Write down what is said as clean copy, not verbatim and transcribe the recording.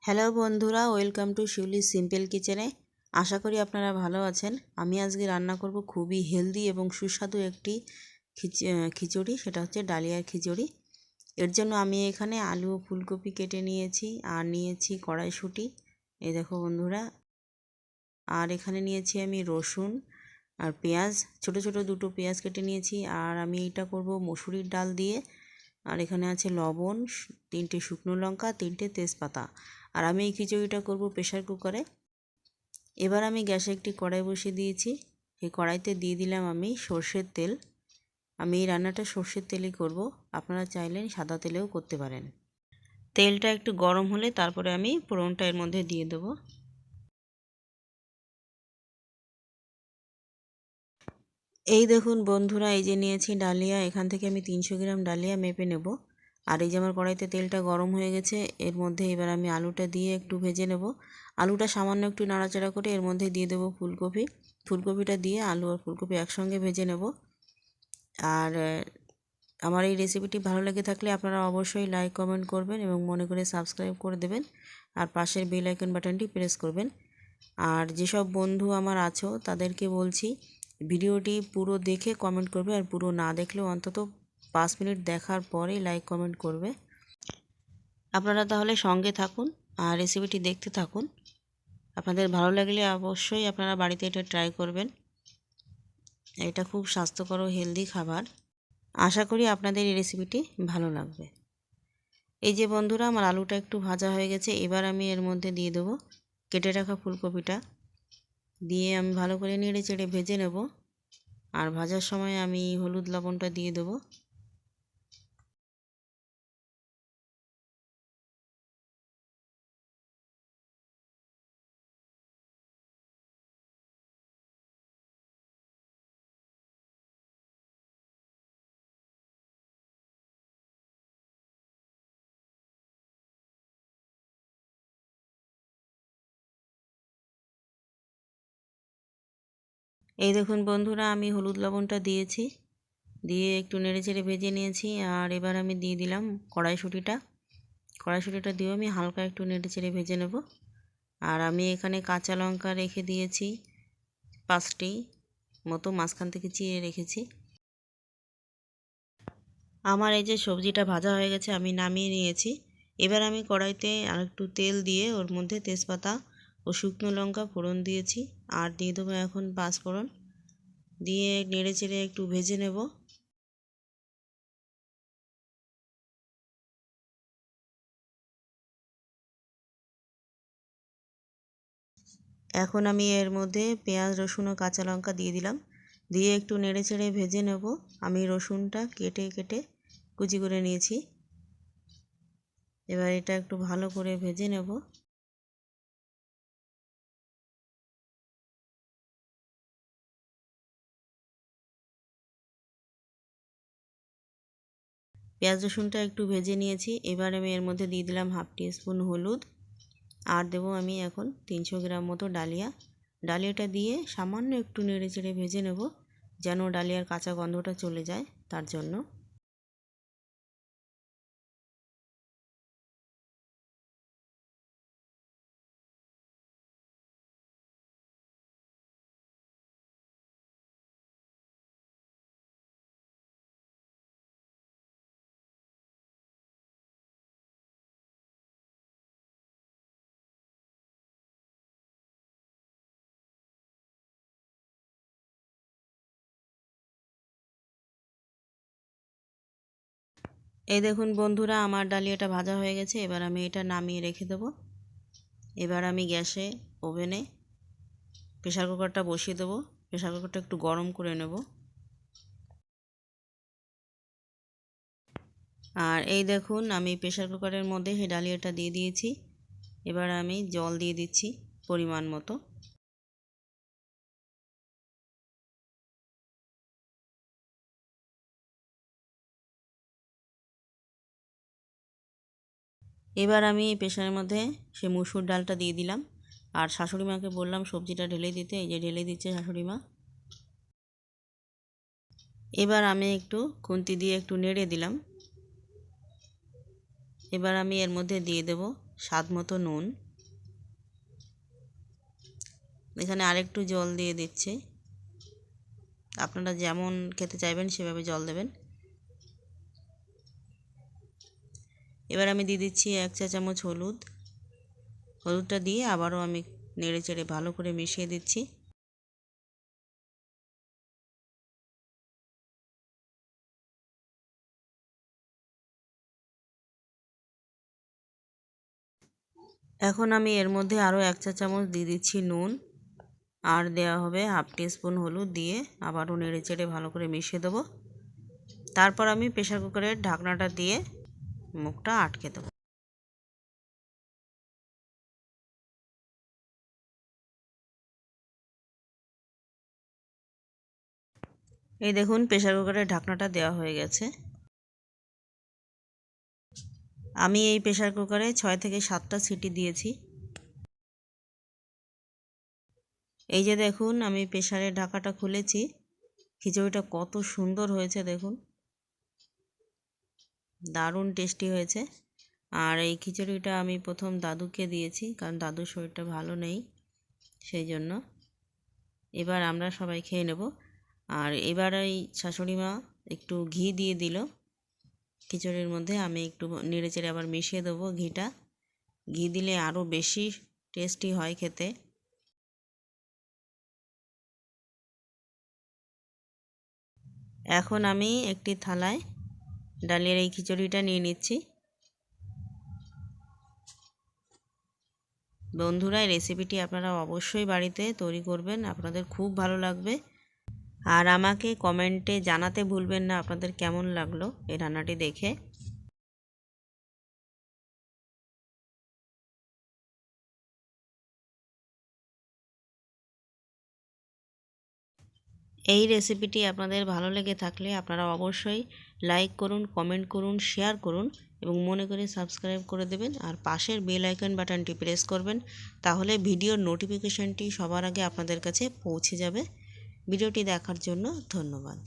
Hello বন্ধুরা, welcome to Shiuli's simple কিচেনে। আশা করি আপনারা ভালো আছেন। আমি আজকে রান্না করব খুবই হেলদি এবং সুস্বাদু একটি খিচুড়ি। সেটা হচ্ছে ডালিয়ার খিচুড়ি। এর জন্য আমি এখানে আলু ও ফুলকপি কেটে নিয়েছি, আর নিয়েছি কড়াইশুঁটি, এই দেখো বন্ধুরা। আর এখানে নিয়েছি আমি রসুন আর পেঁয়াজ, ছোট ছোট দুটো পেঁয়াজ কেটে নিয়েছি। আর আমি এটা করব মসুরির ডাল দিয়ে। আর এখানে আছে লবণ, 3টে শুকনো লঙ্কা, 3টে তেজপাতা। আর আমি এই খিচুড়িটা করব প্রেশার কুকারে। এবার আমি গ্যাসে একটি কড়াই বসিয়ে দিয়েছি। এই কড়াইতে দিয়ে দিলাম আমি সর্ষের তেল। আমি এই রান্নাটা সর্ষের তেলেই করব, আপনারা চাইলে সাদা তেলেও করতে পারেন। তেলটা একটু গরম হলে তারপরে আমি ফোড়নটা এর মধ্যে দিয়ে দেবো। এই দেখুন বন্ধুরা, এই যে নিয়েছি ডালিয়া। এখান থেকে আমি 300 গ্রাম ডালিয়া মেপে নেব। আর এই যে আমার কড়াইতে তেলটা গরম হয়ে গেছে, এর মধ্যে এবার আমি আলুটা দিয়ে একটু ভেজে নেব। আলুটা সামান্য একটু নাড়াচাড়া করে এর মধ্যে দিয়ে দেবো ফুলকপি। ফুলকপিটা দিয়ে আলু আর ফুলকপি একসঙ্গে ভেজে নেব। আর আমার এই রেসিপিটি ভালো লেগে থাকলে আপনারা অবশ্যই লাইক কমেন্ট করবেন এবং মনে করে সাবস্ক্রাইব করে দেবেন। আর পাশের বেল আইকন বাটনটি প্রেস করবেন। আর যেসব বন্ধু আমার আছো তাদেরকে বলছি, ভিডিওটি পুরো দেখে কমেন্ট করবে, আর পুরো না দেখলেও অন্তত 5 মিনিট দেখার পরেই লাইক কমেন্ট করবে। আপনারা তাহলে সঙ্গে থাকুন আর রেসিপিটি দেখতে থাকুন। আপনাদের ভালো লাগলে অবশ্যই আপনারা বাড়িতে এটা ট্রাই করবেন। এটা খুব স্বাস্থ্যকর ও হেলদি খাবার। আশা করি আপনাদের এই রেসিপিটি ভালো লাগবে। এই যে বন্ধুরা, আমার আলুটা একটু ভাজা হয়ে গেছে। এবার আমি এর মধ্যে দিয়ে দেবো কেটে রাখা ফুলকপিটা। দিয়ে আমি ভালো করে নেড়ে চেড়ে ভেজে নেব। আর ভাজার সময় আমি হলুদ লবণটা দিয়ে দেবো। এই দেখুন বন্ধুরা, আমি হলুদ লবণটা দিয়েছি, দিয়ে একটু নেড়ে চেড়ে ভেজে নিয়েছি। আর এবার আমি দিয়ে দিলাম কড়াইশুঁটিটা। কড়াইশুঁটিটা দিয়েও আমি হালকা একটু নেড়ে চেড়ে ভেজে নেব। আর আমি এখানে কাঁচা লঙ্কা রেখে দিয়েছি 5টি মতো, মাঝখান থেকে চিড়ে রেখেছি। আমার এই যে সবজিটা ভাজা হয়ে গেছে, আমি নামিয়ে নিয়েছি। এবার আমি কড়াইতে আর একটু তেল দিয়ে ওর মধ্যে তেজপাতা ও শুকনো লঙ্কা ফোড়ন দিয়েছি। আর দিয়ে দেবো এখন 5 ফোড়ন, দিয়ে নেড়ে চেড়ে একটু ভেজে নেব। এখন আমি এর মধ্যে পেঁয়াজ, রসুন ও কাঁচা লঙ্কা দিয়ে দিলাম। দিয়ে একটু নেড়ে চেড়ে ভেজে নেব। আমি রসুনটা কেটে কেটে কুচি করে নিয়েছি। এবার এটা একটু ভালো করে ভেজে নেব। পেঁয়াজ রসুনটা একটু ভেজে নিয়েছি। এবার আমি এর মধ্যে দিয়ে দিলাম 1/2 টিস্পুন হলুদ। আর দেবো আমি এখন 300 গ্রাম মতো ডালিয়া। ডালিয়াটা দিয়ে সামান্য একটু নেড়ে চেড়ে ভেজে নেব, যেন ডালিয়ার কাঁচা গন্ধটা চলে যায়, তার জন্য। এই দেখুন বন্ধুরা, আমার ডালিয়াটা ভাজা হয়ে গেছে। এবার আমি এটা নামিয়ে রেখে দেবো। এবার আমি গ্যাসে, ওভেনে প্রেশার কুকারটা বসিয়ে দেবো। প্রেশার কুকারটা একটু গরম করে নেব। আর এই দেখুন, আমি প্রেশার কুকারের মধ্যে সেই ডালিয়াটা দিয়ে দিয়েছি। এবার আমি জল দিয়ে দিচ্ছি পরিমাণ মতো। এবার আমি প্রেশারের মধ্যে সে মুসুর ডালটা দিয়ে দিলাম। আর শাশুড়ি মাকে বললাম সবজিটা ঢেলে দিতে, এই যে ঢেলে দিচ্ছে শাশুড়ি মা। এবার আমি একটু খুন্তি দিয়ে একটু নেড়ে দিলাম। এবার আমি এর মধ্যে দিয়ে দেব স্বাদ মতো নুন, এখানে আরেকটু জল দিয়ে দিচ্ছি। আপনারা যেমন খেতে চাইবেন সেভাবে জল দেবেন। এবার আমি দিয়ে দিচ্ছি 1 চা চামচ হলুদ। হলুদটা দিয়ে আবারও আমি নেড়ে চেড়ে ভালো করে মিশিয়ে দিচ্ছি। এখন আমি এর মধ্যে আরও 1 চা চামচ দিয়ে দিচ্ছি নুন, আর দেওয়া হবে হাফ টিস্পুন হলুদ দিয়ে আবারও নেড়ে চেড়ে ভালো করে মিশিয়ে দেবো। তারপর আমি প্রেসার কুকারের ঢাকনাটা দিয়ে মুখটা আটকে দেবো। এই দেখুন প্রেসার কুকারের ঢাকনাটা দেওয়া হয়ে গেছে। আমি এই প্রেসার কুকারে 6 থেকে 7টা সিটি দিয়েছি। এই যে দেখুন আমি প্রেসারের ঢাকাটা খুলেছি, খিচুড়িটা কত সুন্দর হয়েছে দেখুন, দারুণ টেস্টি হয়েছে। আর এই খিচুড়িটা আমি প্রথম দাদুকে দিয়েছি, কারণ দাদুর শরীরটা ভালো নেই, সেই জন্য। এবার আমরা সবাই খেয়ে নেব। আর এবার এই শাশুড়ি মা একটু ঘি দিয়ে দিল খিচুড়ির মধ্যে। আমি একটু নেড়ে চেড়ে আবার মিশিয়ে দেবো ঘিটা। ঘি দিলে আরও বেশি টেস্টি হয় খেতে। এখন আমি একটি থালায় ডালিয়ার এই খিচুড়িটা নিয়ে নিচ্ছি। বন্ধুরা, এই রেসিপিটি আপনারা অবশ্যই বাড়িতে তৈরি করবেন, আপনাদের খুব ভালো লাগবে। আর আমাকে কমেন্টে জানাতে ভুলবেন না আপনাদের কেমন লাগলো এই রান্নাটি দেখে। এই রেসিপিটি আপনাদের ভালো লেগে থাকলে আপনারা অবশ্যই লাইক করুন, কমেন্ট করুন, শেয়ার করুন এবং মনে করে সাবস্ক্রাইব করে দেবেন। আর পাশের বেল আইকন বাটনটি প্রেস করবেন, তাহলে ভিডিওর নোটিফিকেশনটি সবার আগে আপনাদের কাছে পৌঁছে যাবে। ভিডিওটি দেখার জন্য ধন্যবাদ।